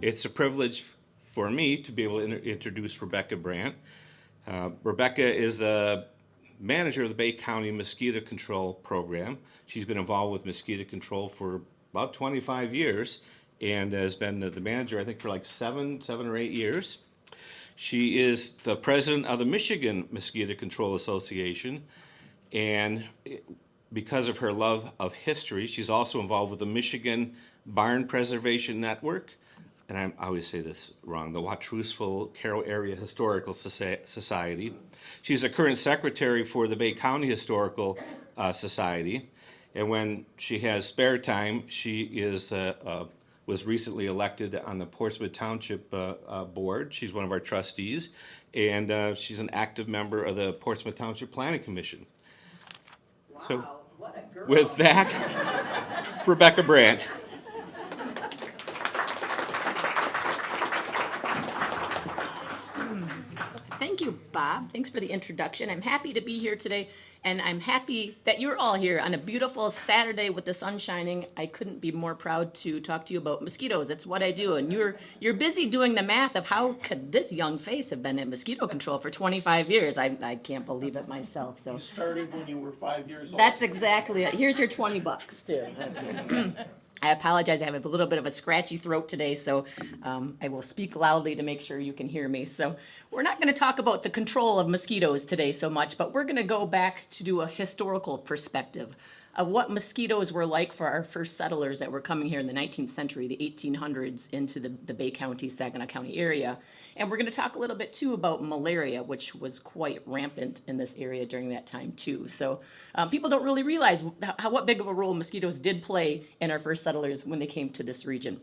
It's a privilege for me to be able to introduce Rebecca Brandt. Rebecca is the manager of the Bay County Mosquito Control Program. She's been involved with mosquito control for about 25 years and has been the manager, I think, for like seven or 8 years. She is the president of the Michigan Mosquito Control Association, and because of her love of history, she's also involved with the Michigan Barn Preservation Network, and I always say this wrong, the Wachusville Carroll Area Historical Society. She's a current secretary for the Bay County Historical Society, and when she has spare time, she was recently elected on the Portsmouth Township Board. She's one of our trustees, and she's an active member of the Portsmouth Township Planning Commission. Wow, So, what a girl. with that, Rebecca Brandt. Thank you, Bob. Thanks for the introduction. I'm happy to be here today, and I'm happy that you're all here on a beautiful Saturday with the sun shining. I couldn't be more proud to talk to you about mosquitoes. That's what I do, and you're busy doing the math of how could this young face have been in mosquito control for 25 years. I can't believe it myself. So You started when you were 5 years old. that's exactly it. Here's your $20 too. That's it. I apologize. I have a little bit of a scratchy throat today, so I will speak loudly to make sure you can hear me. So we're not going to talk about the control of mosquitoes today so much, but we're going to go back to do a historical perspective of what mosquitoes were like for our first settlers that were coming here in the 19th century, the 1800s, into the Bay County, Saginaw County area. And we're going to talk a little bit, too, about malaria, which was quite rampant in this area during that time, too. So people don't really realize what big of a role mosquitoes did play in our first settlers when they came to this region.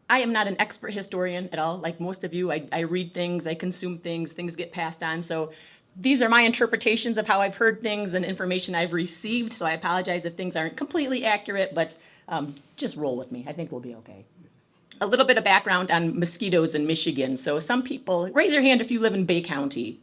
I am not an expert historian at all. Like most of you, I read things, I consume things get passed on. So these are my interpretations of how I've heard things and information I've received. So I apologize if things aren't completely accurate, but just roll with me. I think we'll be okay. A little bit of background on mosquitoes in Michigan. So some people, raise your hand if you live in Bay County.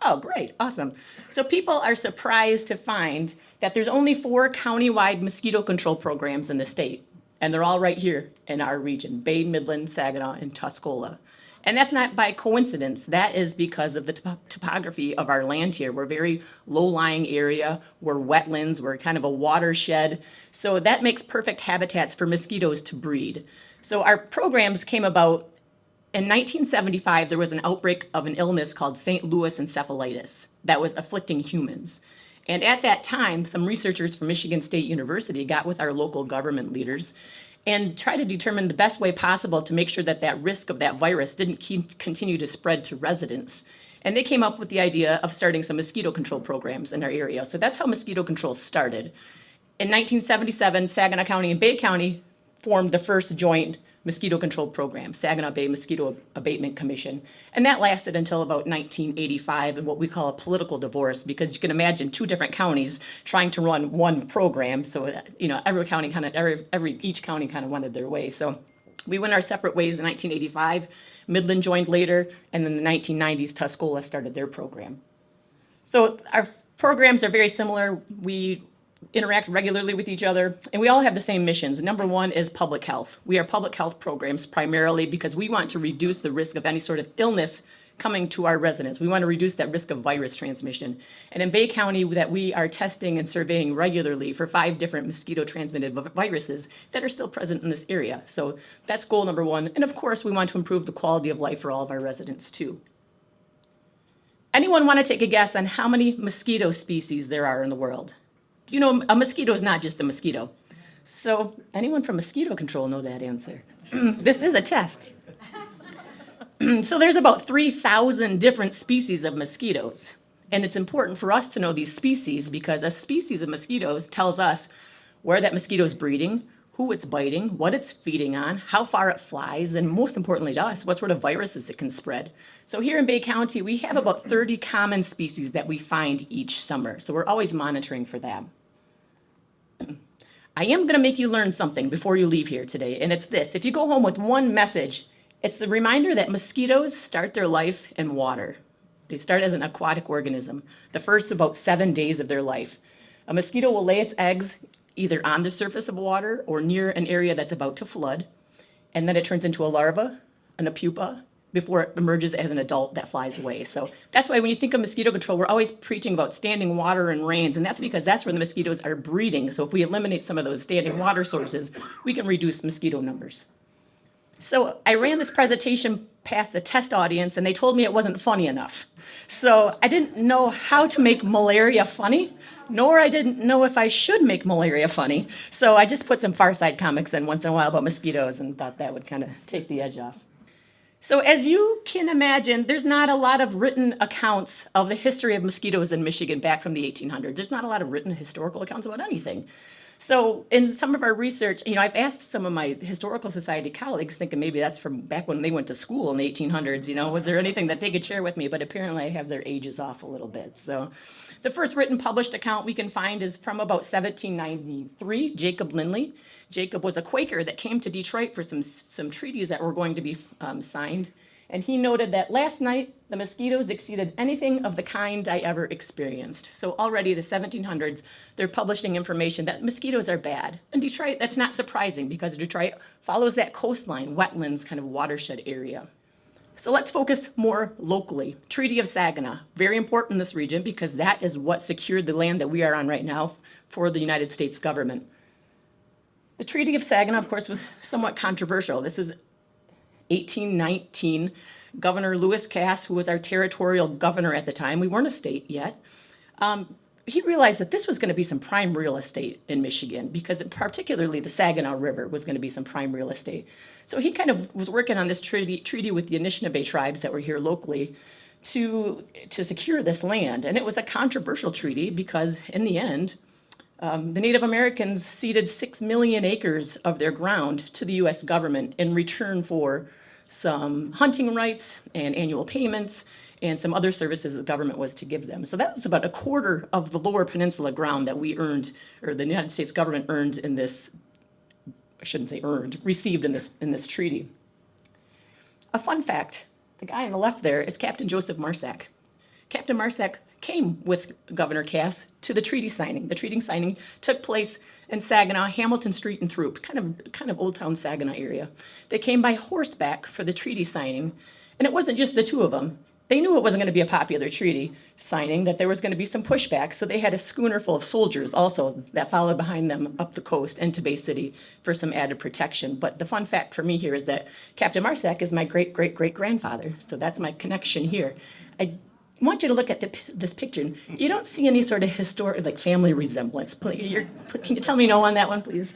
Oh, great, awesome. So people are surprised to find that there's only 4 countywide mosquito control programs in the state. And they're all right here in our region, Bay, Midland, Saginaw, and Tuscola. And that's not by coincidence. That is because of the topography of our land here. We're a very low-lying area. We're wetlands. We're kind of a watershed. So that makes perfect habitats for mosquitoes to breed. So our programs came about in 1975. There was an outbreak of an illness called St. Louis encephalitis that was afflicting humans. And at that time, some researchers from Michigan State University got with our local government leaders and tried to determine the best way possible to make sure that that risk of that virus didn't continue to spread to residents. And they came up with the idea of starting some mosquito control programs in our area. So that's how mosquito control started. In 1977, Saginaw County and Bay County formed the first joint mosquito control program, Saginaw Bay Mosquito Abatement Commission. And that lasted until about 1985 in what we call a political divorce, because you can imagine 2 different counties trying to run one program. So, every county each county kind of wanted their way. So we went our separate ways in 1985. Midland joined later, and then in the 1990s, Tuscola started their program. So our programs are very similar. We interact regularly with each other, and we all have the same missions. Number one is public health. We are public health programs primarily because we want to reduce the risk of any sort of illness coming to our residents. We want to reduce that risk of virus transmission. And in Bay County, that we are testing and surveying regularly for 5 different mosquito-transmitted viruses that are still present in this area. So that's goal number one. And of course, we want to improve the quality of life for all of our residents too. Anyone want to take a guess on how many mosquito species there are in the world? Do you know a mosquito is not just a mosquito? So anyone from mosquito control know that answer? This is a test. So there's about 3,000 different species of mosquitoes. And it's important for us to know these species because a species of mosquitoes tells us where that mosquito is breeding, who it's biting, what it's feeding on, how far it flies, and most importantly to us, what sort of viruses it can spread. So here in Bay County, we have about 30 common species that we find each summer. So we're always monitoring for them. I am going to make you learn something before you leave here today, and it's this. If you go home with one message, it's the reminder that mosquitoes start their life in water. They start as an aquatic organism, the first about 7 days of their life. A mosquito will lay its eggs either on the surface of water or near an area that's about to flood. and then it turns into a larva and a pupa before it emerges as an adult that flies away. So that's why when you think of mosquito control, we're always preaching about standing water and rains, and that's because that's where the mosquitoes are breeding. So if we eliminate some of those standing water sources, we can reduce mosquito numbers. So I ran this presentation past a test audience, and they told me it wasn't funny enough. So I didn't know how to make malaria funny, nor I didn't know if I should make malaria funny. So I just put some Far Side comics in once in a while about mosquitoes and thought that would kind of take the edge off. So as you can imagine, there's not a lot of written accounts of the history of mosquitoes in Michigan back from the 1800s. There's not a lot of written historical accounts about anything. So in some of our research, I've asked some of my historical society colleagues, thinking maybe that's from back when they went to school in the 1800s, was there anything that they could share with me? But apparently I have their ages off a little bit. So the first written published account we can find is from about 1793, Jacob Lindley. Jacob was a Quaker that came to Detroit for some treaties that were going to be signed. And he noted that last night, the mosquitoes exceeded anything of the kind I ever experienced. So already the 1700s, they're publishing information that mosquitoes are bad. In Detroit, that's not surprising because Detroit follows that coastline, wetlands, kind of watershed area. So let's focus more locally. Treaty of Saginaw, very important in this region because that is what secured the land that we are on right now for the United States government. The Treaty of Saginaw, of course, was somewhat controversial. This is 1819. Governor Lewis Cass, who was our territorial governor at the time, we weren't a state yet, he realized that this was going to be some prime real estate in Michigan because particularly the Saginaw River was going to be some prime real estate. So he kind of was working on this treaty with the Anishinaabe tribes that were here locally to secure this land. And it was a controversial treaty because in the end, the Native Americans ceded 6 million acres of their ground to the U.S. government in return for some hunting rights and annual payments and some other services the government was to give them. So that was about a quarter of the Lower Peninsula ground that we earned, or the United States government earned in this, I shouldn't say earned, received in this treaty. A fun fact, the guy on the left there is Captain Joseph Marsack. Captain Marsack came with Governor Cass to the treaty signing. The treaty signing took place in Saginaw, Hamilton Street and Throop, kind of Old Town Saginaw area. They came by horseback for the treaty signing, and it wasn't just the two of them. They knew it wasn't going to be a popular treaty signing, that there was going to be some pushback, so they had a schooner full of soldiers also that followed behind them up the coast into Bay City for some added protection. But the fun fact for me here is that Captain Marsack is my great-great-great-grandfather, so that's my connection here. I want you to look at this picture. You don't see any sort of historic, like family resemblance. Can you tell me no on that one, please?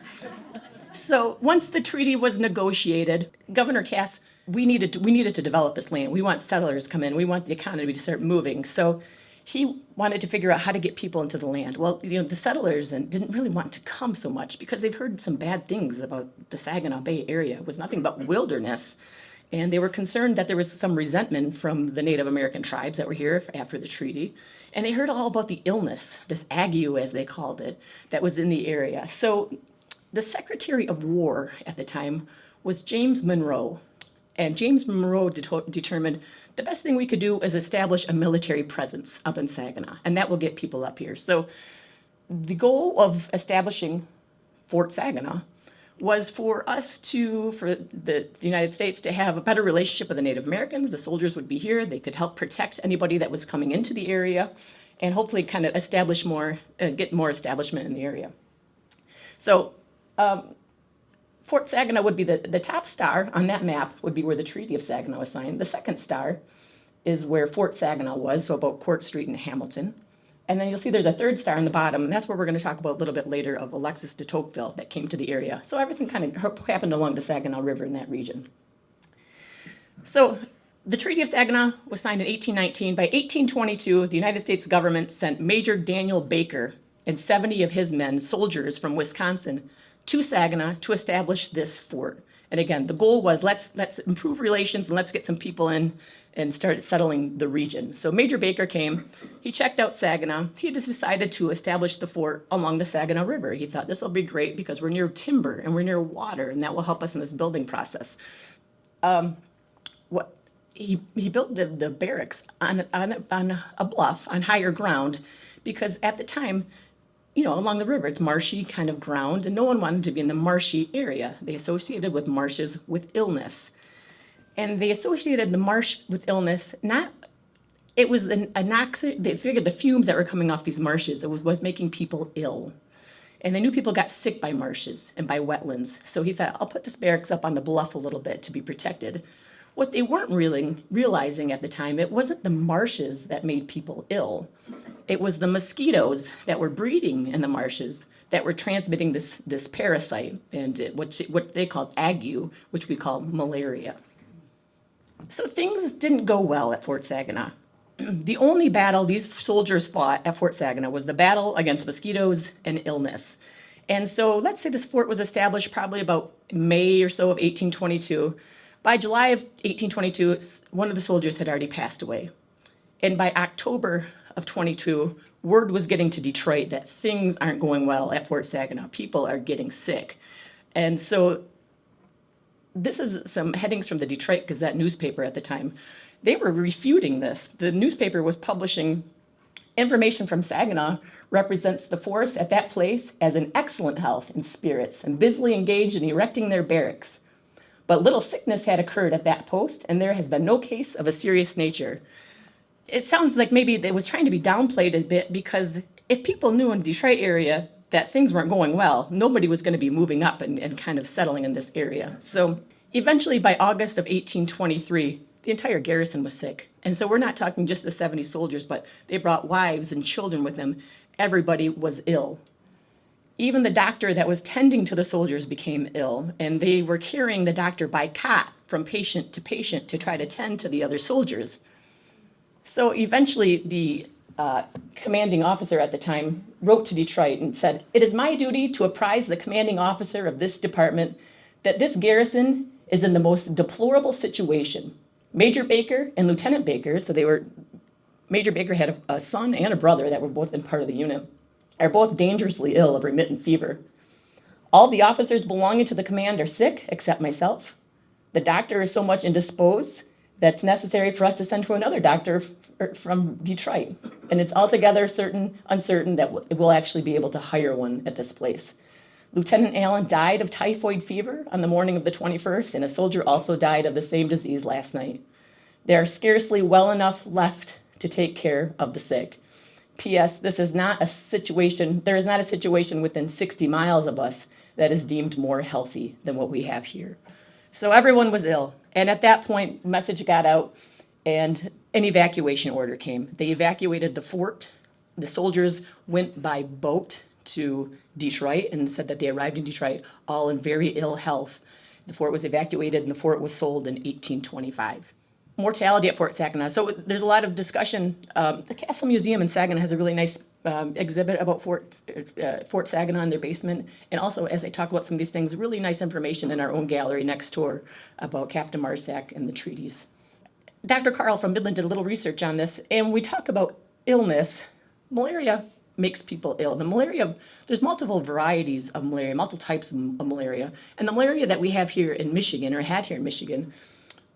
So once the treaty was negotiated, Governor Cass, we needed to develop this land. We want settlers to come in. We want the economy to start moving. So he wanted to figure out how to get people into the land. Well, the settlers didn't really want to come so much because they've heard some bad things about the Saginaw Bay area. It was nothing but wilderness. And they were concerned that there was some resentment from the Native American tribes that were here after the treaty. And they heard all about the illness, this ague, as they called it, that was in the area. So the Secretary of War at the time was James Monroe. And James Monroe determined the best thing we could do is establish a military presence up in Saginaw, and that will get people up here. So the goal of establishing Fort Saginaw was for the United States to have a better relationship with the Native Americans. The soldiers would be here. They could help protect anybody that was coming into the area and hopefully kind of establish get more establishment in the area. So Fort Saginaw would be the top star on that map would be where the Treaty of Saginaw was signed. The second star is where Fort Saginaw was, so about Court Street in Hamilton. And then you'll see there's a third star in the bottom, and that's where we're going to talk about a little bit later of Alexis de Tocqueville that came to the area. So everything kind of happened along the Saginaw River in that region. So the Treaty of Saginaw was signed in 1819. By 1822, the United States government sent Major Daniel Baker and 70 of his men, soldiers from Wisconsin, to Saginaw to establish this fort. And again, the goal was let's improve relations and let's get some people in and start settling the region. So Major Baker came, he checked out Saginaw, he just decided to establish the fort along the Saginaw River. He thought this will be great because we're near timber and we're near water and that will help us in this building process. He built the barracks on a bluff, on higher ground, because at the time, along the river. It's marshy kind of ground, and no one wanted to be in the marshy area. They associated with marshes with illness. And they associated the marsh with illness, it was they figured the fumes that were coming off these marshes, it was making people ill. And they knew people got sick by marshes and by wetlands. So he thought, I'll put this barracks up on the bluff a little bit to be protected. What they weren't really realizing at the time, it wasn't the marshes that made people ill. It was the mosquitoes that were breeding in the marshes that were transmitting this parasite and what they called ague, which we call malaria. So things didn't go well at Fort Saginaw. The only battle these soldiers fought at Fort Saginaw was the battle against mosquitoes and illness. And so let's say this fort was established probably about May or so of 1822. By July of 1822, one of the soldiers had already passed away. And by October of 22, word was getting to Detroit that things aren't going well at Fort Saginaw. People are getting sick. And so this is some headings from the Detroit Gazette newspaper at the time. They were refuting this. The newspaper was publishing information from Saginaw represents the force at that place as in excellent health and spirits and busily engaged in erecting their barracks. But little sickness had occurred at that post, and there has been no case of a serious nature. It sounds like maybe it was trying to be downplayed a bit because if people knew in the Detroit area that things weren't going well, nobody was going to be moving up and kind of settling in this area. So eventually by August of 1823, the entire garrison was sick. And so we're not talking just the 70 soldiers, but they brought wives and children with them. Everybody was ill. Even the doctor that was tending to the soldiers became ill, and they were carrying the doctor by cot from patient to try to tend to the other soldiers. So eventually the commanding officer at the time wrote to Detroit and said, "It is my duty to apprise the commanding officer of this department that this garrison is in the most deplorable situation. Major Baker and Lieutenant Baker," Major Baker had a son and a brother that were both in part of the unit, "are both dangerously ill of remittent fever. All the officers belonging to the command are sick, except myself. The doctor is so much indisposed that it's necessary for us to send to another doctor from Detroit. And it's altogether uncertain that we'll actually be able to hire one at this place. Lieutenant Allen died of typhoid fever on the morning of the 21st, and a soldier also died of the same disease last night. There are scarcely well enough left to take care of the sick. P.S. There is not a situation within 60 miles of us that is deemed more healthy than what we have here." So everyone was ill. And at that point, message got out and an evacuation order came. They evacuated the fort. The soldiers went by boat to Detroit and said that they arrived in Detroit all in very ill health. The fort was evacuated and the fort was sold in 1825. Mortality at Fort Saginaw. So there's a lot of discussion. The Castle Museum in Saginaw has a really nice exhibit about Fort Saginaw in their basement. And also, as I talk about some of these things, really nice information in our own gallery next door about Captain Marsack and the treaties. Dr. Carl from Midland did a little research on this, and we talk about illness. Malaria makes people ill. There's multiple varieties of malaria, multiple types of malaria. And the malaria that we have here in Michigan, or had here in Michigan,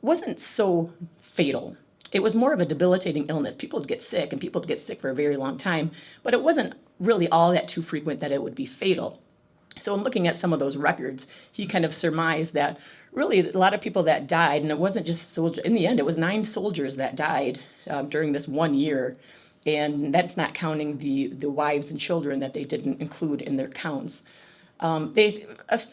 wasn't so fatal. It was more of a debilitating illness. People would get sick, and people would get sick for a very long time, but it wasn't really all that too frequent that it would be fatal. So in looking at some of those records, he kind of surmised that really a lot of people that died, and it wasn't just soldiers, in the end it was 9 soldiers that died during this 1 year, and that's not counting the wives and children that they didn't include in their counts. They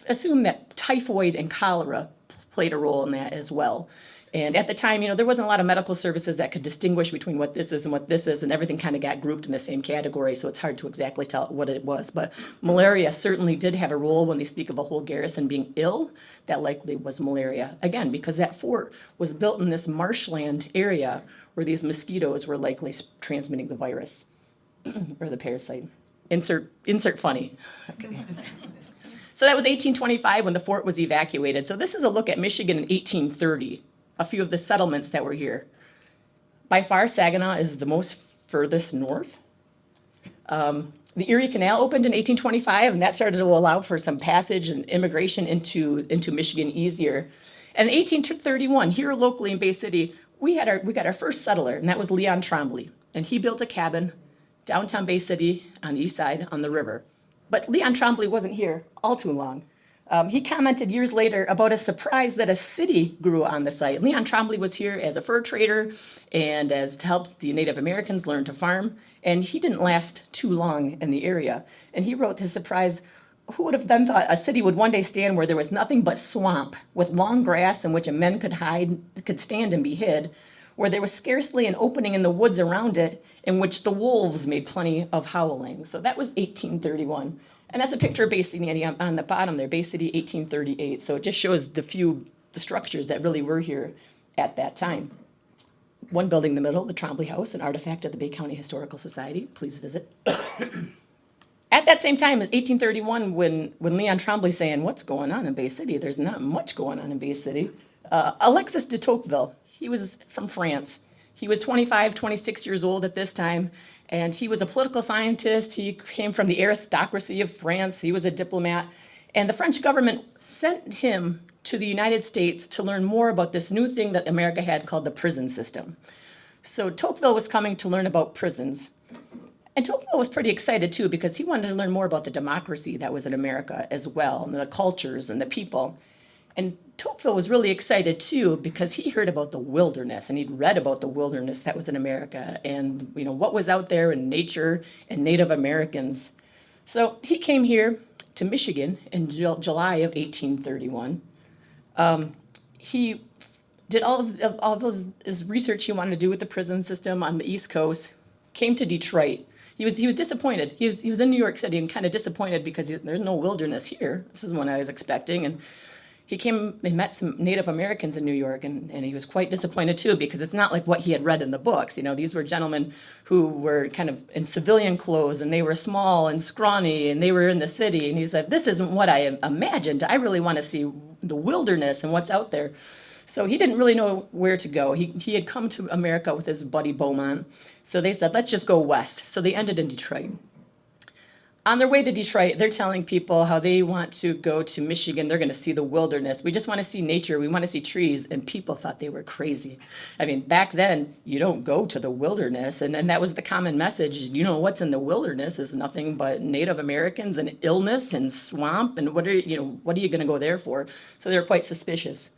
assumed that typhoid and cholera played a role in that as well. And at the time, there wasn't a lot of medical services that could distinguish between what this is and what this is, and everything kind of got grouped in the same category, so it's hard to exactly tell what it was. But malaria certainly did have a role. When they speak of a whole garrison being ill, that likely was malaria. Again, because that fort was built in this marshland area where these mosquitoes were likely transmitting the virus or the parasite. Insert funny. Okay. So that was 1825 when the fort was evacuated. So this is a look at Michigan in 1830. A few of the settlements that were here. By far, Saginaw is the most furthest north. The Erie Canal opened in 1825, and that started to allow for some passage and immigration into Michigan easier. And in 1831, here locally in Bay City, we got our first settler, and that was Leon Trombley. And he built a cabin downtown Bay City on the east side on the river. But Leon Trombley wasn't here all too long. He commented years later about a surprise that a city grew on the site. Leon Trombley was here as a fur trader and as to help the Native Americans learn to farm, and he didn't last too long in the area. And he wrote to surprise, who would have then thought a city would one day stand where there was nothing but swamp with long grass in which a man could stand and be hid, where there was scarcely an opening in the woods around it, in which the wolves made plenty of howling. So that was 1831. And that's a picture of Bay City on the bottom there, Bay City 1838. So it just shows the structures that really were here at that time. One building in the middle, the Trombley House, an artifact of the Bay County Historical Society. Please visit. At that same time as 1831, when Leon Trombley's saying, what's going on in Bay City? There's not much going on in Bay City. Alexis de Tocqueville, he was from France. He was 25, 26 years old at this time, and he was a political scientist. He came from the aristocracy of France. He was a diplomat, and the French government sent him to the United States to learn more about this new thing that America had called the prison system. So Tocqueville was coming to learn about prisons. And Tocqueville was pretty excited, too, because he wanted to learn more about the democracy that was in America as well, and the cultures and the people. And Tocqueville was really excited, too, because he heard about the wilderness, and he'd read about the wilderness that was in America and, what was out there in nature and Native Americans. So he came here to Michigan in July of 1831. He did all of his research he wanted to do with the prison system on the East Coast, came to Detroit. He was disappointed. He was in New York City and kind of disappointed because there's no wilderness here. This is what I was expecting. And he came and met some Native Americans in New York, and he was quite disappointed, too, because it's not like what he had read in the books. These were gentlemen who were kind of in civilian clothes, and they were small and scrawny, and they were in the city. And he said, this isn't what I imagined. I really want to see the wilderness and what's out there. So he didn't really know where to go. He had come to America with his buddy Beaumont. So they said, let's just go west. So they ended in Detroit. On their way to Detroit, they're telling people how they want to go to Michigan. They're going to see the wilderness. We just want to see nature. We want to see trees. And people thought they were crazy. I mean, back then, you don't go to the wilderness. And that was the common message. What's in the wilderness is nothing but Native Americans and illness and swamp. And what are you going to go there for? So they were quite suspicious.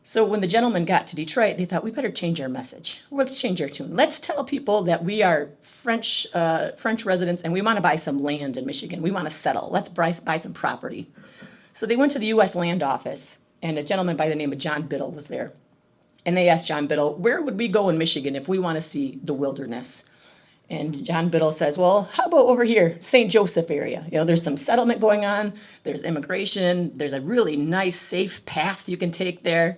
So when the gentlemen got to Detroit, they thought, we better change our message. Let's change our tune. Let's tell people that we are French residents and we want to buy some land in Michigan. We want to settle. Let's buy some property. So they went to the U.S. Land Office, and a gentleman by the name of John Biddle was there. And they asked John Biddle, where would we go in Michigan if we want to see the wilderness? And John Biddle says, well, how about over here, St. Joseph area? There's some settlement going on. There's immigration. There's a really nice, safe path you can take there.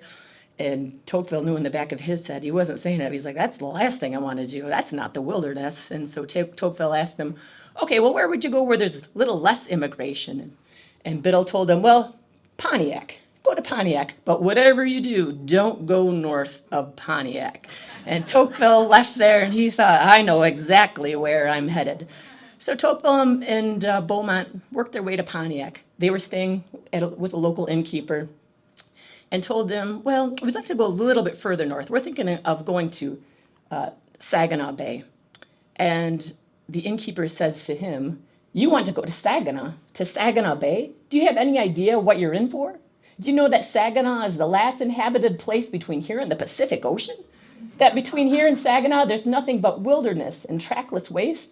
And Tocqueville knew in the back of his head, he wasn't saying it. He's like, that's the last thing I want to do. That's not the wilderness. And so Tocqueville asked him, okay, well, where would you go where there's a little less immigration? And Biddle told him, well, Pontiac. Go to Pontiac. But whatever you do, don't go north of Pontiac. And Tocqueville left there, and he thought, I know exactly where I'm headed. So Tocqueville and Beaumont worked their way to Pontiac. They were staying with a local innkeeper and told them, well, we'd like to go a little bit further north. We're thinking of going to Saginaw Bay. And the innkeeper says to him, you want to go to Saginaw Bay? Do you have any idea what you're in for? Do you know that Saginaw is the last inhabited place between here and the Pacific Ocean? That between here and Saginaw, there's nothing but wilderness and trackless waste?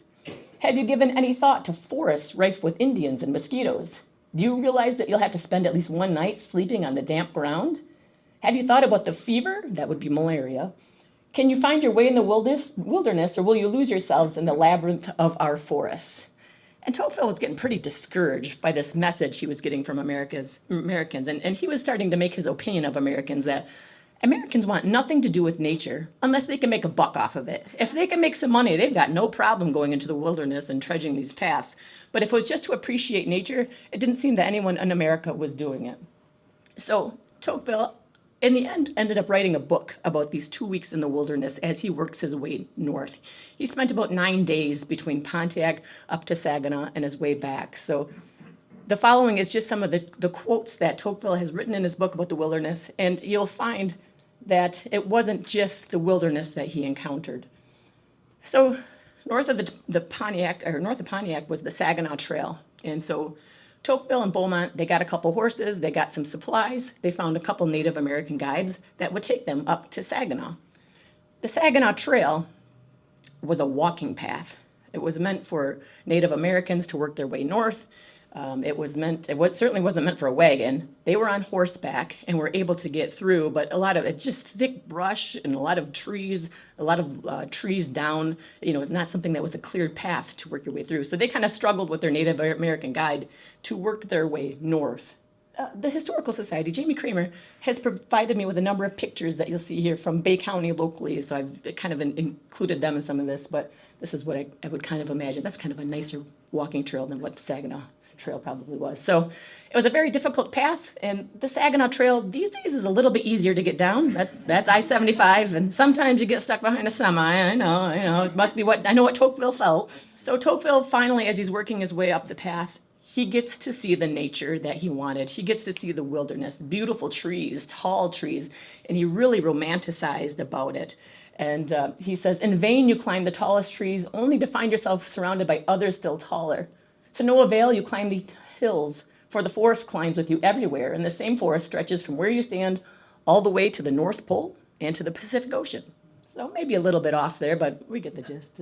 Have you given any thought to forests rife with Indians and mosquitoes? Do you realize that you'll have to spend at least one night sleeping on the damp ground? Have you thought about the fever? That would be malaria. Can you find your way in the wilderness, or will you lose yourselves in the labyrinth of our forests? And Tocqueville was getting pretty discouraged by this message he was getting from Americans. And he was starting to make his opinion of Americans that Americans want nothing to do with nature unless they can make a buck off of it. If they can make some money, they've got no problem going into the wilderness and trudging these paths. But if it was just to appreciate nature, it didn't seem that anyone in America was doing it. So Tocqueville, in the end, ended up writing a book about these 2 weeks in the wilderness as he works his way north. He spent about 9 days between Pontiac up to Saginaw and his way back. So the following is just some of the quotes that Tocqueville has written in his book about the wilderness, and you'll find that it wasn't just the wilderness that he encountered. So north of the Pontiac, or north of Pontiac was the Saginaw Trail. And so Tocqueville and Beaumont, they got a couple horses, they got some supplies, they found a couple Native American guides that would take them up to Saginaw. The Saginaw Trail was a walking path. It was meant for Native Americans to work their way north. Certainly wasn't meant for a wagon. They were on horseback and were able to get through, but a lot of it's just thick brush and a lot of trees down. It's not something that was a cleared path to work your way through. So they kind of struggled with their Native American guide to work their way north. The Historical Society, Jamie Kramer, has provided me with a number of pictures that you'll see here from Bay County locally, so I've kind of included them in some of this, but this is what I would kind of imagine. That's kind of a nicer walking trail than what the Saginaw Trail probably was. So it was a very difficult path, and the Saginaw Trail these days is a little bit easier to get down. That's I-75, and sometimes you get stuck behind a semi. I know, it must be I know what Tocqueville felt. So Tocqueville finally, as he's working his way up the path, he gets to see the nature that he wanted. He gets to see the wilderness, beautiful trees, tall trees, and he really romanticized about it. And he says, "In vain you climb the tallest trees, only to find yourself surrounded by others still taller. To no avail you climb the hills, for the forest climbs with you everywhere, and the same forest stretches from where you stand all the way to the North Pole and to the Pacific Ocean." So maybe a little bit off there, but we get the gist.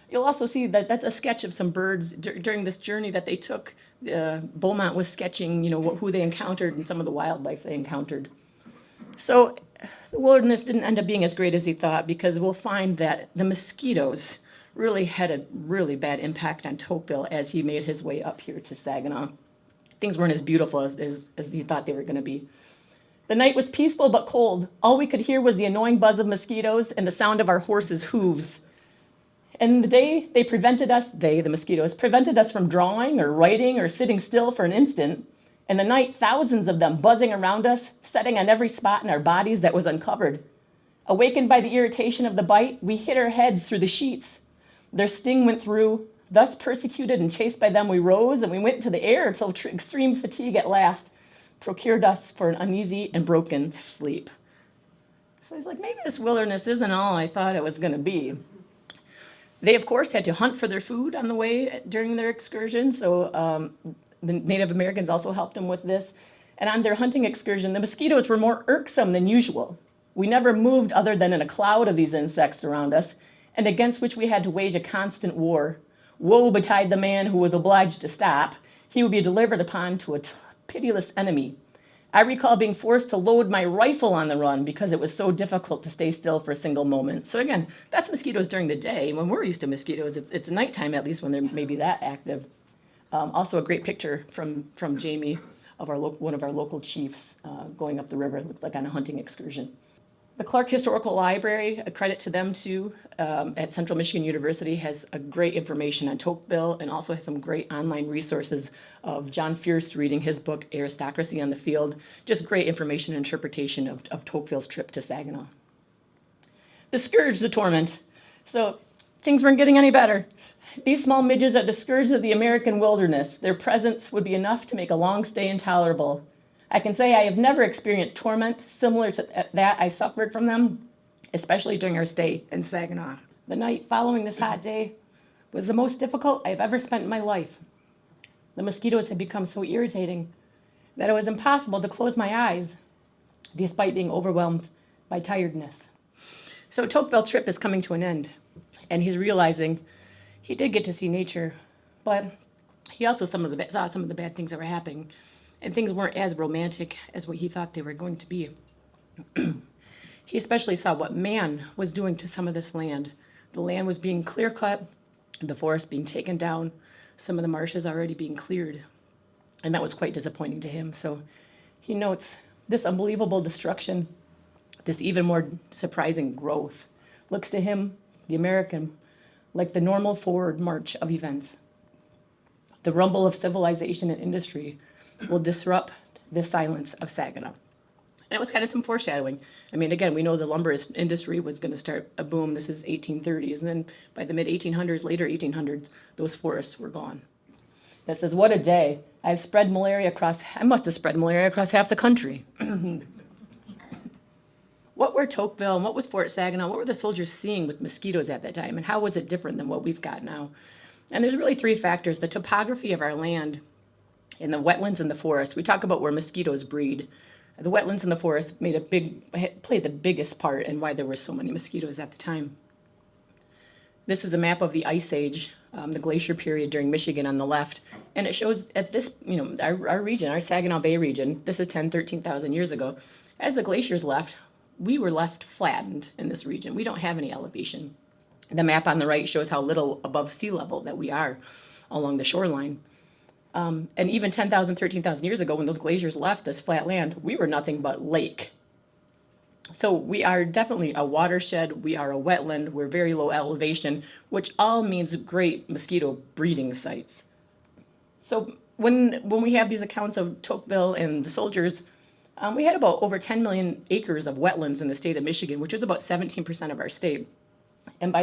You'll also see that that's a sketch of some birds during this journey that they took. Beaumont was sketching, who they encountered and some of the wildlife they encountered. So the wilderness didn't end up being as great as he thought, because we'll find that the mosquitoes really had a really bad impact on Tocqueville as he made his way up here to Saginaw. Things weren't as beautiful as he thought they were going to be. The night was peaceful but cold. All we could hear was the annoying buzz of mosquitoes and the sound of our horses' hooves. And the day the mosquitoes, prevented us from drawing or writing or sitting still for an instant. And the night, thousands of them buzzing around us, setting on every spot in our bodies that was uncovered. Awakened by the irritation of the bite, we hit our heads through the sheets. Their sting went through. Thus persecuted and chased by them, we rose and we went into the air until extreme fatigue at last procured us for an uneasy and broken sleep. So he's like, maybe this wilderness isn't all I thought it was going to be. They, of course, had to hunt for their food on the way during their excursion, so the Native Americans also helped them with this. And on their hunting excursion, the mosquitoes were more irksome than usual. We never moved other than in a cloud of these insects around us, and against which we had to wage a constant war. Woe betide the man who was obliged to stop. He would be delivered upon to a pitiless enemy. I recall being forced to load my rifle on the run because it was so difficult to stay still for a single moment. So again, that's mosquitoes during the day. When we're used to mosquitoes, it's nighttime at least when they're maybe that active. Also a great picture from Jamie of one of our local chiefs going up the river, looked like on a hunting excursion. The Clark Historical Library, a credit to them too, at Central Michigan University, has a great information on Tocqueville and also has some great online resources of John Fierst reading his book, Aristocracy on the Field. Just great information and interpretation of Tocqueville's trip to Saginaw. The scourge, the torment. So things weren't getting any better. These small midges are the scourge of the American wilderness. Their presence would be enough to make a long stay intolerable. I can say I have never experienced torment similar to that I suffered from them, especially during our stay in Saginaw. The night following this hot day was the most difficult I've ever spent in my life. The mosquitoes had become so irritating that it was impossible to close my eyes, despite being overwhelmed by tiredness. So Tocqueville's trip is coming to an end, and he's realizing he did get to see nature, but he also saw some of the bad things that were happening. And things weren't as romantic as what he thought they were going to be. He especially saw what man was doing to some of this land. The land was being clear-cut, the forest being taken down, some of the marshes already being cleared. And that was quite disappointing to him. So he notes this unbelievable destruction, this even more surprising growth, looks to him, the American, like the normal forward march of events. The rumble of civilization and industry will disrupt the silence of Saginaw. And it was kind of some foreshadowing. I mean, again, we know the lumber industry was going to start a boom. This is 1830s. And then by the mid-1800s, later 1800s, those forests were gone. That says, what a day. I must have spread malaria across half the country. what were Tocqueville and what was Fort Saginaw, what were the soldiers seeing with mosquitoes at that time, and how was it different than what we've got now? And there's really three factors: the topography of our land, in the wetlands and the forest. We talk about where mosquitoes breed. The wetlands and the forest played the biggest part in why there were so many mosquitoes at the time. This is a map of the Ice Age, the glacier period during Michigan on the left. And it shows at this, our region, our Saginaw Bay region, this is 10, 13,000 years ago. As the glaciers left, we were left flattened in this region. We don't have any elevation. The map on the right shows how little above sea level that we are along the shoreline. And even 10,000, 13,000 years ago, when those glaciers left this flat land, we were nothing but lake. So we are definitely a watershed, we are a wetland, we're very low elevation, which all means great mosquito breeding sites. So when we have these accounts of Tocqueville and the soldiers, we had about over 10 million acres of wetlands in the state of Michigan, which is about 17% of our state. And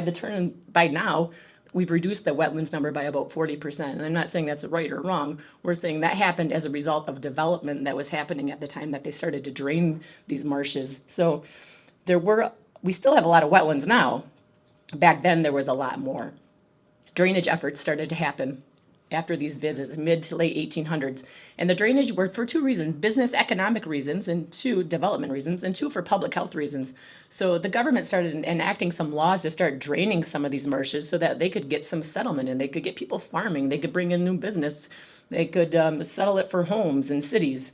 by now, we've reduced the wetlands number by about 40%. And I'm not saying that's right or wrong. We're saying that happened as a result of development that was happening at the time that they started to drain these marshes. So we still have a lot of wetlands now. Back then, there was a lot more. Drainage efforts started to happen after these visits, mid to late 1800s. And the drainage were for two reasons: business economic reasons, and two, development reasons, and two, for public health reasons. So the government started enacting some laws to start draining some of these marshes so that they could get some settlement and they could get people farming, they could bring in new business, they could settle it for homes and cities.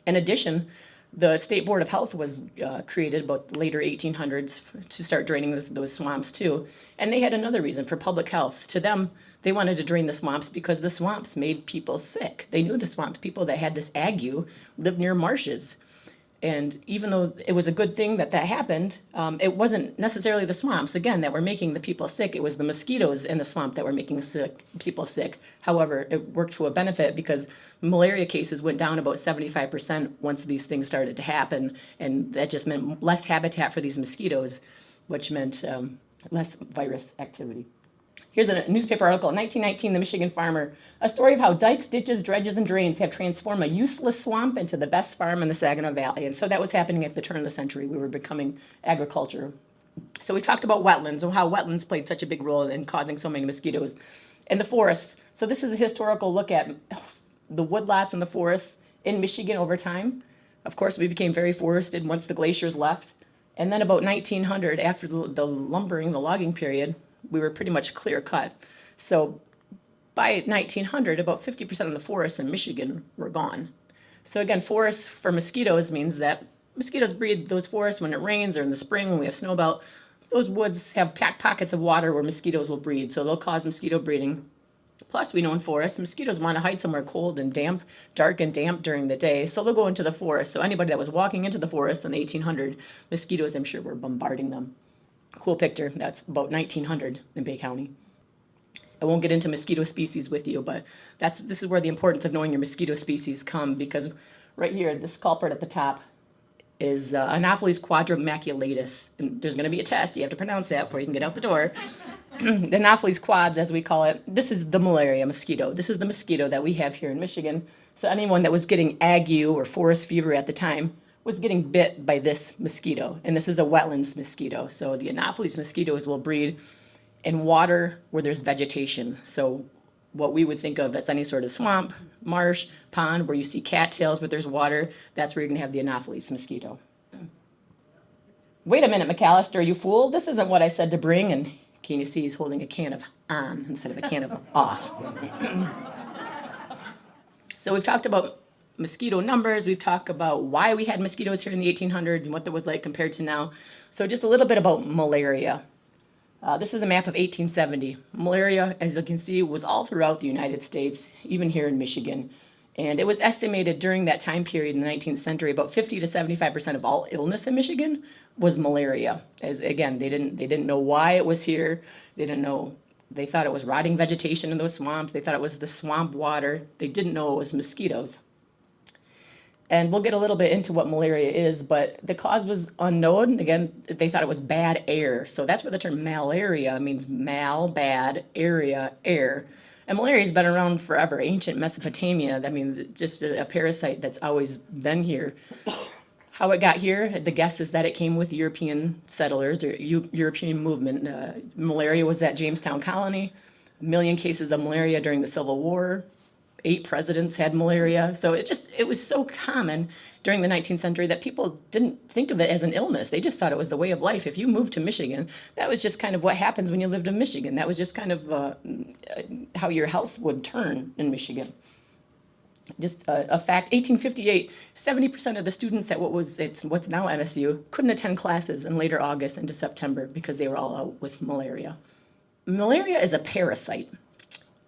In addition, the State Board of Health was created about the later 1800s to start draining those swamps too. And they had another reason: for public health. To them, they wanted to drain the swamps because the swamps made people sick. They knew the swamps, people that had this ague lived near marshes. And even though it was a good thing that happened, it wasn't necessarily the swamps, again, that were making the people sick. It was the mosquitoes in the swamp that were making people sick. However, it worked to a benefit because malaria cases went down about 75% once these things started to happen. And that just meant less habitat for these mosquitoes, which meant less virus activity. Here's a newspaper article, 1919, The Michigan Farmer, a story of how dikes, ditches, dredges, and drains have transformed a useless swamp into the best farm in the Saginaw Valley. And so that was happening at the turn of the century. We were becoming agriculture. So we talked about wetlands and how wetlands played such a big role in causing so many mosquitoes. And the forests. So this is a historical look at the woodlots and the forests in Michigan over time. Of course, we became very forested once the glaciers left. And then about 1900, after the lumbering, the logging period, we were pretty much clear cut. So by 1900, about 50% of the forests in Michigan were gone. So again, forests for mosquitoes means that mosquitoes breed those forests when it rains or in the spring when we have snow melt. Those woods have packed pockets of water where mosquitoes will breed, so they'll cause mosquito breeding. Plus, we know in forests, mosquitoes want to hide somewhere cold and damp, dark and damp during the day, so they'll go into the forest. So anybody that was walking into the forest in the 1800, mosquitoes, I'm sure, were bombarding them. Cool picture. That's about 1900 in Bay County. I won't get into mosquito species with you, but this is where the importance of knowing your mosquito species come, because right here, this culprit at the top is Anopheles quadrimaculatus. And there's going to be a test. You have to pronounce that before you can get out the door. The Anopheles quads, as we call it, this is the malaria mosquito. This is the mosquito that we have here in Michigan. So anyone that was getting ague or forest fever at the time was getting bit by this mosquito. And this is a wetlands mosquito. So the Anopheles mosquitoes will breed in water where there's vegetation. So what we would think of as any sort of swamp, marsh, pond, where you see cattails where there's water, that's where you're gonna have the Anopheles mosquito. Wait a minute, McAllister, you fool. This isn't what I said to bring. And can you see he's holding a can of on instead of a can of off. So we've talked about mosquito numbers. We've talked about why we had mosquitoes here in the 1800s and what that was like compared to now. So just a little bit about malaria. This is a map of 1870. Malaria, as you can see, was all throughout the United States, even here in Michigan. And it was estimated during that time period in the 19th century, about 50 to 75% of all illness in Michigan was malaria. As again, they didn't know why it was here. They didn't know. They thought it was rotting vegetation in those swamps. They thought it was the swamp water. They didn't know it was mosquitoes. And we'll get a little bit into what malaria is, but the cause was unknown. Again, they thought it was bad air. So that's where the term malaria means bad, area, air. And malaria has been around forever, ancient Mesopotamia. I mean, just a parasite that's always been here. How it got here, the guess is that it came with European settlers or European movement. Malaria was at Jamestown Colony, 1 million cases of malaria during the Civil War, 8 presidents had malaria. So it was so common during the 19th century that people didn't think of it as an illness. They just thought it was the way of life. If you moved to Michigan, that was just kind of what happens when you lived in Michigan. That was just kind of how your health would turn in Michigan. Just a fact, 1858, 70% of the students at what's now MSU couldn't attend classes in later August into September because they were all out with malaria. Malaria is a parasite,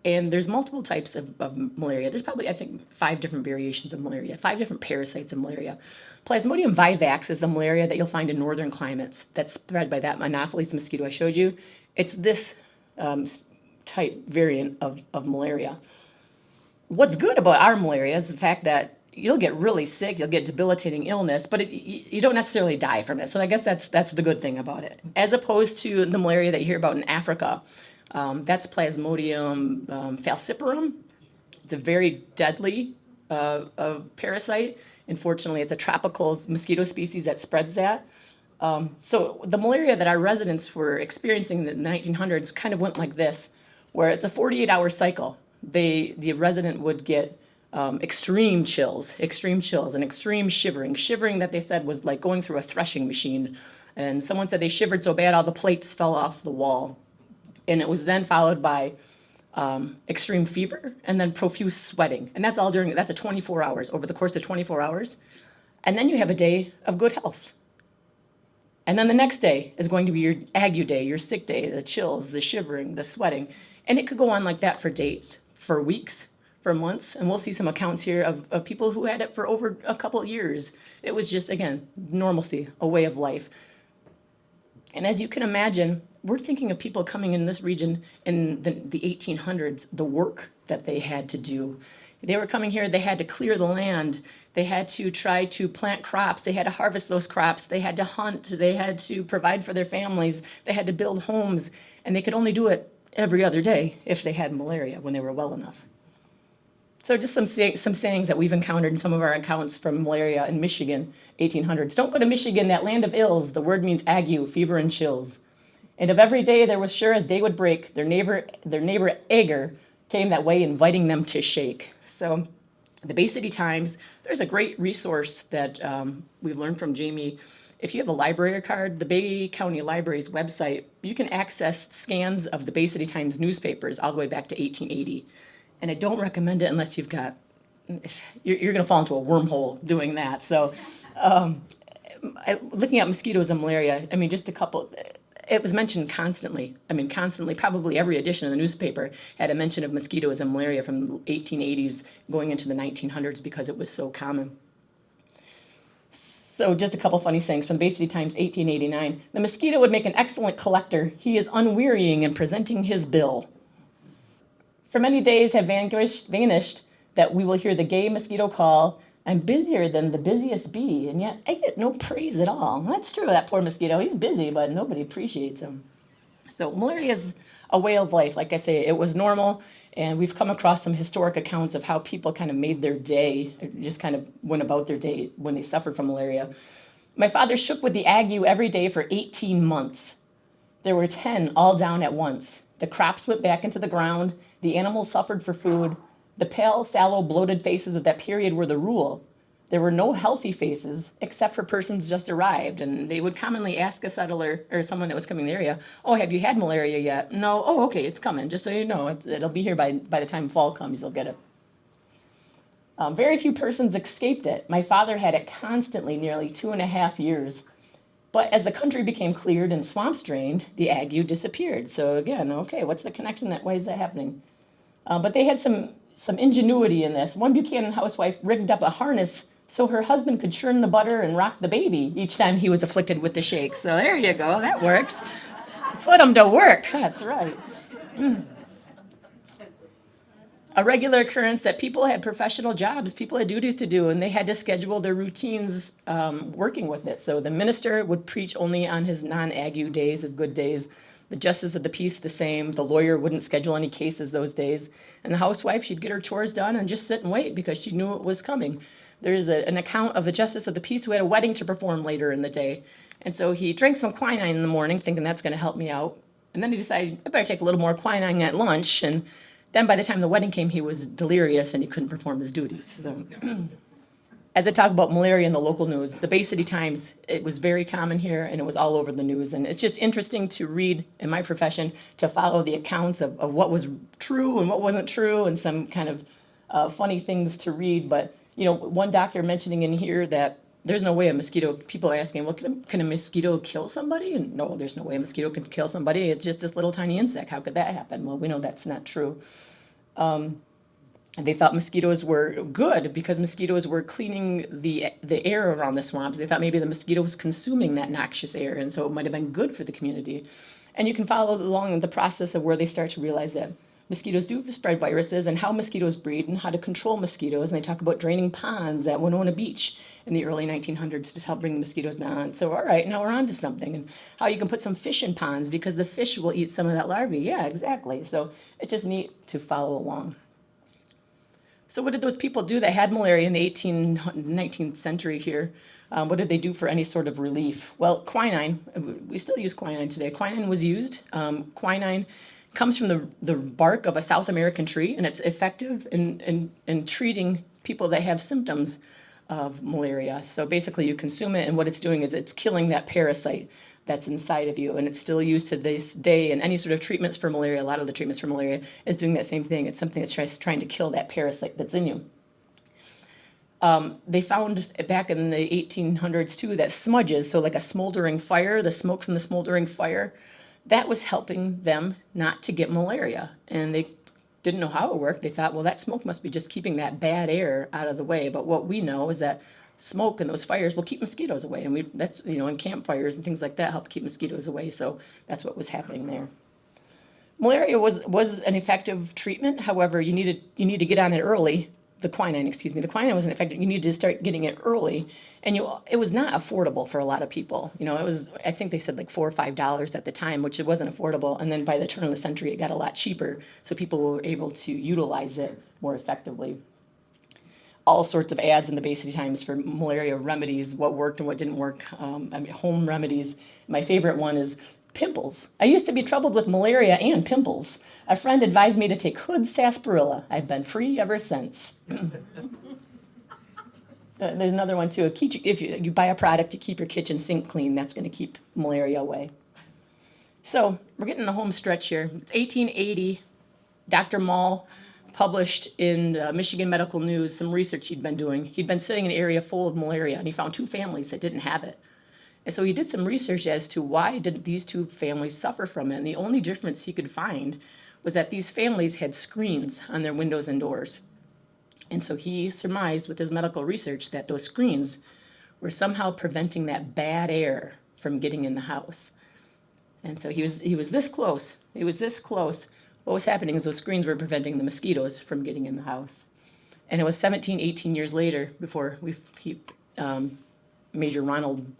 and there's multiple types of malaria. There's probably, I think, 5 different variations of malaria, 5 different parasites of malaria. Plasmodium vivax is the malaria that you'll find in northern climates that's spread by that Anopheles mosquito I showed you. It's this type variant of malaria. What's good about our malaria is the fact that you'll get really sick, you'll get debilitating illness, but you don't necessarily die from it. So I guess that's the good thing about it. As opposed to the malaria that you hear about in Africa, that's Plasmodium falciparum. It's a very deadly parasite. Unfortunately, it's a tropical mosquito species that spreads that. So the malaria that our residents were experiencing in the 1900s kind of went like this, where it's a 48-hour cycle. The resident would get extreme chills, and extreme shivering that they said was like going through a threshing machine. And someone said they shivered so bad all the plates fell off the wall. And it was then followed by extreme fever and then profuse sweating. And that's a 24 hours, over the course of 24 hours. And then you have a day of good health. And then the next day is going to be your ague day, your sick day, the chills, the shivering, the sweating. And it could go on like that for days, for weeks, for months. And we'll see some accounts here of people who had it for over a couple of years. It was just, again, normalcy, a way of life. And as you can imagine, we're thinking of people coming in this region in the 1800s, the work that they had to do. They were coming here, they had to clear the land. They had to try to plant crops. They had to harvest those crops. They had to hunt. They had to provide for their families. They had to build homes. And they could only do it every other day if they had malaria when they were well enough. So just some sayings that we've encountered in some of our accounts from malaria in Michigan, 1800s. Don't go to Michigan, that land of ills. The word means ague, fever, and chills. And of every day there was sure as day would break, their neighbor Ager came that way, inviting them to shake. So the Bay City Times, there's a great resource that we've learned from Jamie. If you have a library card, the Bay County Library's website, you can access scans of the Bay City Times newspapers all the way back to 1880. And I don't recommend it unless you're going to fall into a wormhole doing that. So looking at mosquitoes and malaria, I mean, just a couple, it was mentioned constantly. I mean, constantly, probably every edition of the newspaper had a mention of mosquitoes and malaria from the 1880s going into the 1900s because it was so common. So just a couple funny sayings from the Bay City Times, 1889. The mosquito would make an excellent collector. He is unwearying in presenting his bill. For many days have vanished that we will hear the gay mosquito call, I'm busier than the busiest bee, and yet I get no praise at all. That's true, that poor mosquito. He's busy, but nobody appreciates him. So malaria is a way of life. Like I say, it was normal, and we've come across some historic accounts of how people kind of made their day, just kind of went about their day when they suffered from malaria. My father shook with the ague every day for 18 months. There were 10 all down at once. The crops went back into the ground. The animals suffered for food. The pale, sallow, bloated faces of that period were the rule. There were no healthy faces except for persons just arrived, and they would commonly ask a settler or someone that was coming in the area, oh, have you had malaria yet? No. Oh, okay, it's coming. Just so you know, it'll be here by the time fall comes, you'll get it. Very few persons escaped it. My father had it constantly, nearly 2.5 years. But as the country became cleared and swamps drained, the ague disappeared. So again, okay, what's the connection? Why is that happening? But they had some ingenuity in this. One Buchanan housewife rigged up a harness so her husband could churn the butter and rock the baby each time he was afflicted with the shakes. So there you go, that works. Put him to work, that's right. A regular occurrence that people had professional jobs, people had duties to do, and they had to schedule their routines working with it. So the minister would preach only on his non-ague days, his good days. The justice of the peace the same. The lawyer wouldn't schedule any cases those days. And the housewife, she'd get her chores done and just sit and wait because she knew it was coming. there's an account of a justice of the peace who had a wedding to perform later in the day. And so he drank some quinine in the morning, thinking that's going to help me out. And then he decided, I better take a little more quinine at lunch. And then by the time the wedding came, he was delirious and he couldn't perform his duties. So as I talk about malaria in the local news, the Bay City Times, it was very common here and it was all over the news. And it's just interesting to read in my profession, to follow the accounts of what was true and what wasn't true, and some kind of funny things to read. But, you know, one doctor mentioning in here that there's no way a mosquito, people are asking, well, can a mosquito kill somebody? And no, there's no way a mosquito can kill somebody. It's just this little tiny insect. How could that happen? Well, we know that's not true. And they thought mosquitoes were good because mosquitoes were cleaning the air around the swamps. They thought maybe the mosquito was consuming that noxious air, and so it might have been good for the community. And you can follow along the process of where they start to realize that mosquitoes do spread viruses and how mosquitoes breed and how to control mosquitoes. And they talk about draining ponds at Winona Beach in the early 1900s to help bring the mosquitoes down. So, all right, now we're on to something. And how you can put some fish in ponds because the fish will eat some of that larvae. Yeah, exactly. So it's just neat to follow along. So what did those people do that had malaria in the 19th century here? What did they do for any sort of relief? Well, quinine, we still use quinine today. Quinine was used. Quinine comes from the bark of a South American tree, and it's effective in treating people that have symptoms of malaria. So basically you consume it, and what it's doing is it's killing that parasite that's inside of you, and it's still used to this day in any sort of treatments for malaria. A lot of the treatments for malaria is doing that same thing. It's something that's trying to kill that parasite that's in you. They found back in the 1800s too that smudges, so like a smoldering fire, the smoke from the smoldering fire, that was helping them not to get malaria. And they didn't know how it worked. They thought, well, that smoke must be just keeping that bad air out of the way. But what we know is that smoke and those fires will keep mosquitoes away. And that's, you know, in campfires and things like that help keep mosquitoes away. So that's what was happening there. Malaria was an effective treatment. However, you need to get on it early. The quinine wasn't effective. You needed to start getting it early. And it was not affordable for a lot of people. You know, it was, I think they said like $4 or $5 at the time, which it wasn't affordable. And then by the turn of the century, it got a lot cheaper. So people were able to utilize it more effectively. All sorts of ads in the Bay City Times for malaria remedies, what worked and what didn't work. Home remedies. My favorite one is pimples. I used to be troubled with malaria and pimples. A friend advised me to take Hood's sarsaparilla. I've been free ever since. There's another one too. If you buy a product to keep your kitchen sink clean, that's going to keep malaria away. So we're getting the home stretch here. It's 1880. Dr. Mall published in Michigan Medical News some research he'd been doing. He'd been studying an area full of malaria, and he found 2 families that didn't have it. And so he did some research as to why did these 2 families suffer from it. And the only difference he could find was that these families had screens on their windows and doors. And so he surmised with his medical research that those screens were somehow preventing that bad air from getting in the house. And so he was this close. He was this close. What was happening is those screens were preventing the mosquitoes from getting in the house. And it was 17, 18 years later before Major Ronald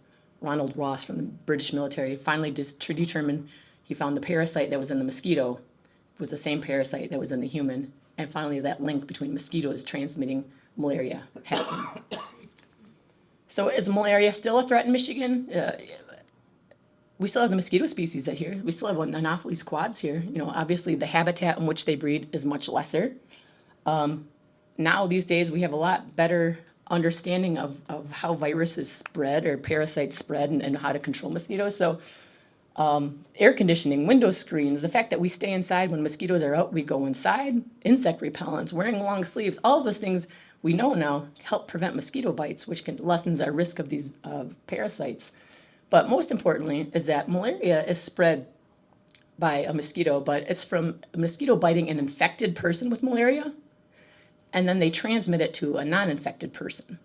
Ross from the British military finally determined he found the parasite that was in the mosquito was the same parasite that was in the human. And finally that link between mosquitoes transmitting malaria happened. So is malaria still a threat in Michigan? We still have the mosquito species that here. We still have Anopheles quads here. You know, obviously the habitat in which they breed is much lesser. Now these days we have a lot better understanding of how viruses spread or parasites spread and how to control mosquitoes. So air conditioning, window screens, the fact that we stay inside when mosquitoes are out, we go inside, insect repellents, wearing long sleeves, all of those things we know now help prevent mosquito bites, which lessens our risk of these parasites. But most importantly is that malaria is spread by a mosquito, but it's from a mosquito biting an infected person with malaria, and then they transmit it to a non-infected person.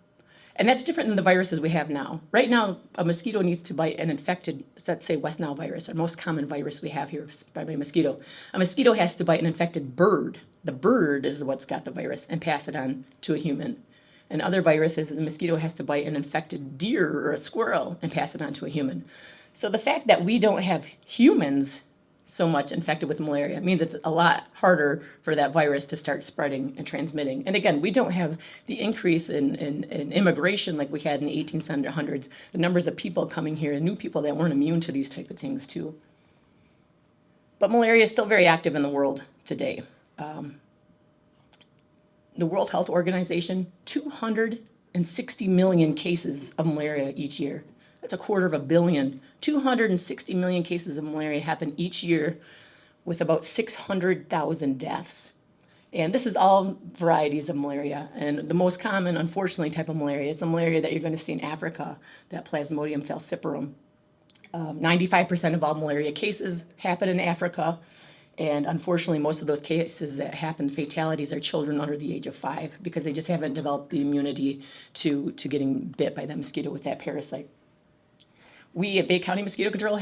And that's different than the viruses we have now. Right now, a mosquito needs to bite an infected, let's say West Nile virus, our most common virus we have here spread by a mosquito. A mosquito has to bite an infected bird. The bird is what's got the virus and pass it on to a human. And other viruses, the mosquito has to bite an infected deer or a squirrel and pass it on to a human. So the fact that we don't have humans so much infected with malaria. It means it's a lot harder for that virus to start spreading and transmitting. And again, we don't have the increase in immigration like we had in the 1800s. The numbers of people coming here and new people that weren't immune to these type of things too. But malaria is still very active in the world today. The World Health Organization, 260 million cases of malaria each year. That's 250 million. 260 million cases of malaria happen each year with about 600,000 deaths. And this is all varieties of malaria. And the most common, unfortunately, type of malaria is the malaria that you're going to see in Africa, that Plasmodium falciparum. 95% of all malaria cases happen in Africa. And unfortunately, most of those cases that happen, fatalities, are children under the age of 5 because they just haven't developed the immunity to getting bit by that mosquito with that parasite. We at Bay County Mosquito Control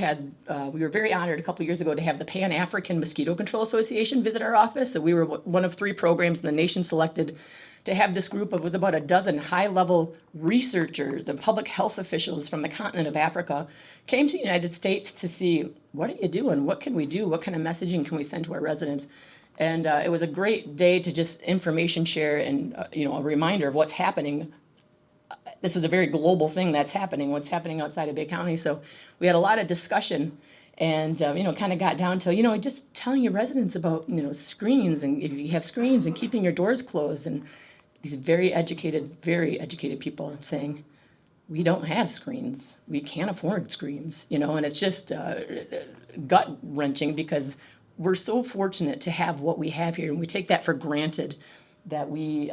we were very honored a couple years ago to have the Pan-African Mosquito Control Association visit our office. So we were one of 3 programs in the nation selected to have this group of, was about a dozen high-level researchers and public health officials from the continent of Africa came to the United States to see, what are you doing? What can we do? What kind of messaging can we send to our residents? And it was a great day to just information share and a reminder of what's happening. This is a very global thing that's happening, what's happening outside of Bay County. So we had a lot of discussion and, kind of got down to, just telling your residents about, screens, and if you have screens, and keeping your doors closed. And these very educated people saying, we don't have screens. We can't afford screens, and it's just gut wrenching because we're so fortunate to have what we have here. And we take that for granted that we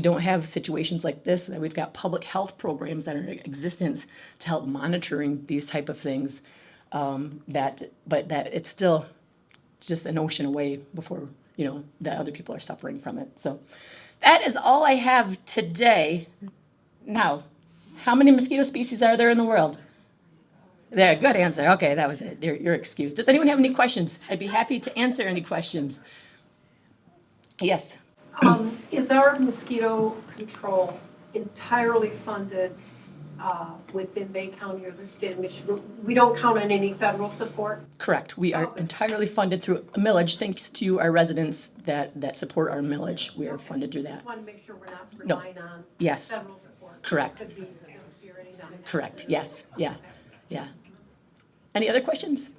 don't have situations like this, that we've got public health programs that are in existence to help monitoring these type of things, but that it's still just an ocean away before, that other people are suffering from it. So that is all I have today. Now, how many mosquito species are there in the world? There, good answer. Okay, that was it. You're excused. Does anyone have any questions? I'd be happy to answer any questions. Yes. Is our mosquito control entirely funded within Bay County or the state of Michigan? We don't count on any federal support? Correct. We are entirely funded through a millage, thanks to our residents that support our millage. We are funded through that. Just want to make sure we're not relying on Yes. federal support. Correct. Could be the spirit of it. Correct. Yes. Yeah. Yeah. Any other questions?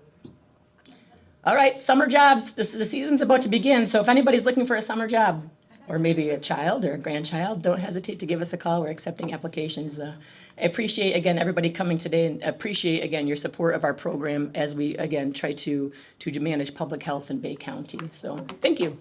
All right. Summer jobs. The season's about to begin. So if anybody's looking for a summer job, or maybe a child or a grandchild, don't hesitate to give us a call. We're accepting applications. I appreciate, again, everybody coming today, and appreciate, again, your support of our program as we, again, try to manage public health in Bay County. So thank you.